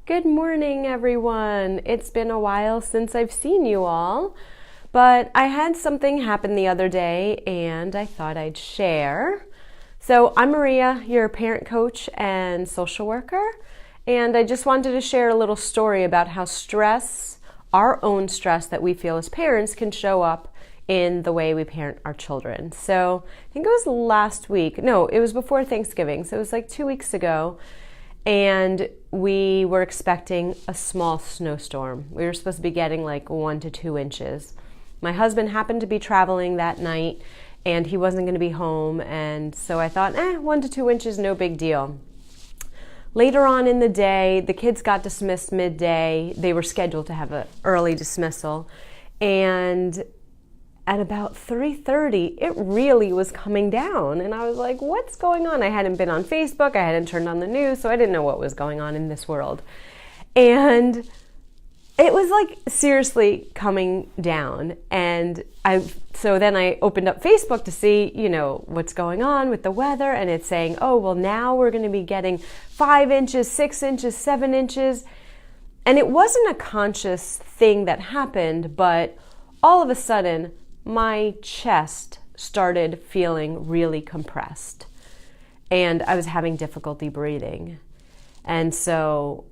Good morning, everyone. It's been a while since I've seen you all, but I had something happen the other day and I thought I'd share. So I'm Maria, your parent coach and social worker, and I just wanted to share a little story about how stress, our own stress that we feel as parents, can show up in the way we parent our children. So I think it was last week. No, it was before Thanksgiving. So it was like 2 weeks ago. And we were expecting a small snowstorm. We were supposed to be getting like 1 to 2 inches. My husband happened to be traveling that night and he wasn't going to be home. And so I thought, 1 to 2 inches, no big deal. Later on in the day, the kids got dismissed midday. They were scheduled to have an early dismissal. And at about 3:30, it really was coming down. And I was like, what's going on? I hadn't been on Facebook. I hadn't turned on the news. So I didn't know what was going on in this world. And it was like seriously coming down. And so then I opened up Facebook to see, what's going on with the weather. And it's saying, oh, well, now we're going to be getting 5 inches, 6 inches, 7 inches. And it wasn't a conscious thing that happened, but all of a sudden, my chest started feeling really compressed and I was having difficulty breathing. And so,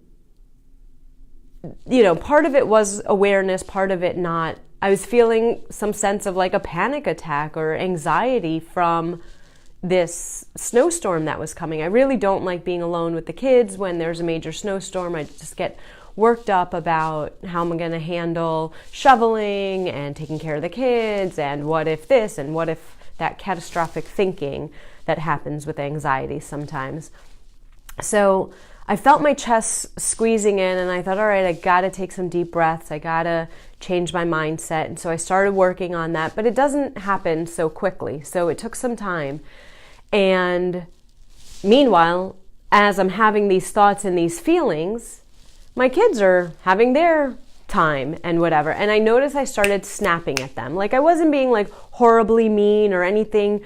part of it was awareness, part of it not. I was feeling some sense of like a panic attack or anxiety from this snowstorm that was coming. I really don't like being alone with the kids when there's a major snowstorm. I just get worked up about how I'm going to handle shoveling and taking care of the kids and what if this and what if that, catastrophic thinking that happens with anxiety sometimes. So I felt my chest squeezing in and I thought, all right, I got to take some deep breaths. I got to change my mindset. And so I started working on that, but it doesn't happen so quickly. So it took some time. And meanwhile, as I'm having these thoughts and these feelings, my kids are having their time and whatever. And I noticed I started snapping at them. Like I wasn't being like horribly mean or anything,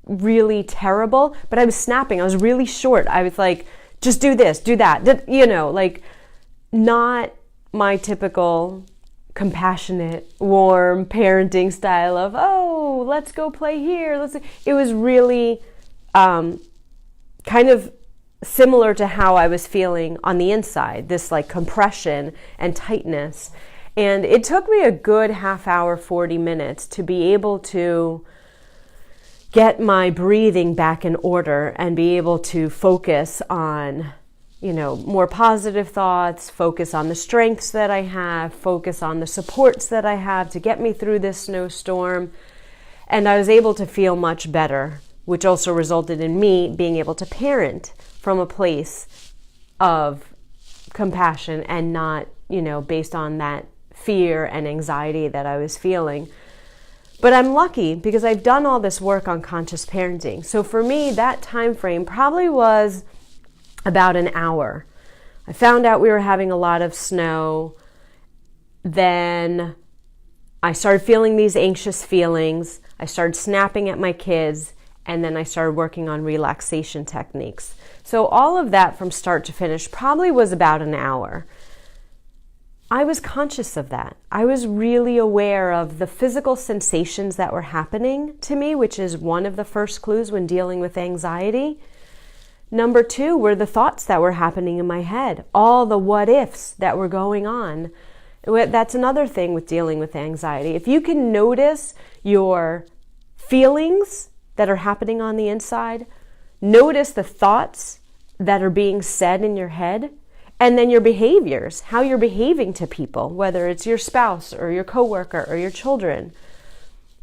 really terrible, but I was snapping. I was really short. I was like, just do this, do that, like not my typical compassionate, warm parenting style of, oh, let's go play here. It was really kind of similar to how I was feeling on the inside, this like compression and tightness. And it took me a good half hour, 40 minutes to be able to get my breathing back in order and be able to focus on, more positive thoughts, focus on the strengths that I have, focus on the supports that I have to get me through this snowstorm. And I was able to feel much better, which also resulted in me being able to parent from a place of compassion and not, based on that fear and anxiety that I was feeling. But I'm lucky because I've done all this work on conscious parenting. So for me, that time frame probably was about an hour. I found out we were having a lot of snow. Then I started feeling these anxious feelings. I started snapping at my kids. And then I started working on relaxation techniques. So all of that from start to finish probably was about an hour. I was conscious of that. I was really aware of the physical sensations that were happening to me, which is one of the first clues when dealing with anxiety. Number 2 were the thoughts that were happening in my head, all the what ifs that were going on. That's another thing with dealing with anxiety. If you can notice your feelings that are happening on the inside, notice the thoughts that are being said in your head, and then your behaviors, how you're behaving to people, whether it's your spouse or your coworker or your children.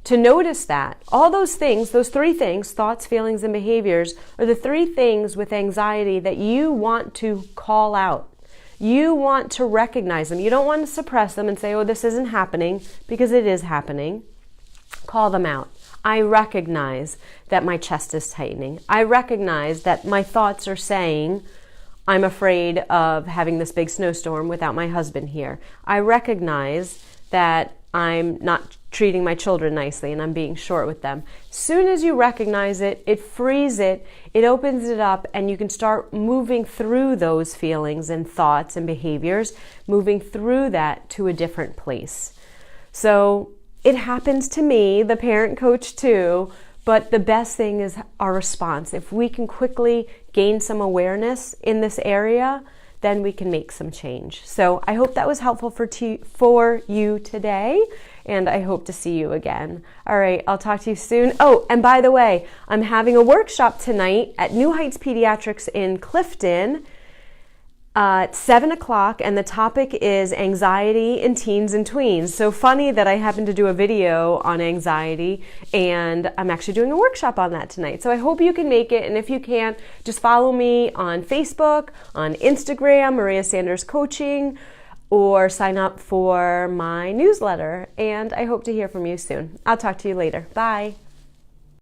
To notice that, all those things, those 3 things, thoughts, feelings, and behaviors, are the 3 things with anxiety that you want to call out. You want to recognize them. You don't want to suppress them and say, oh, this isn't happening, because it is happening. Call them out. I recognize that my chest is tightening. I recognize that my thoughts are saying, I'm afraid of having this big snowstorm without my husband here. I recognize that I'm not treating my children nicely and I'm being short with them. Soon as you recognize it, it frees it, it opens it up, and you can start moving through those feelings and thoughts and behaviors, moving through that to a different place. So it happens to me, the parent coach too, but the best thing is our response. If we can quickly gain some awareness in this area, then we can make some change. So I hope that was helpful for you today, and I hope to see you again. All right, I'll talk to you soon. Oh, and by the way, I'm having a workshop tonight at New Heights Pediatrics in Clifton at 7 o'clock, and the topic is anxiety in teens and tweens. So funny that I happen to do a video on anxiety, and I'm actually doing a workshop on that tonight. So I hope you can make it, and if you can't, just follow me on Facebook, on Instagram, Maria Sanders Coaching, or sign up for my newsletter, and I hope to hear from you soon. I'll talk to you later. Bye.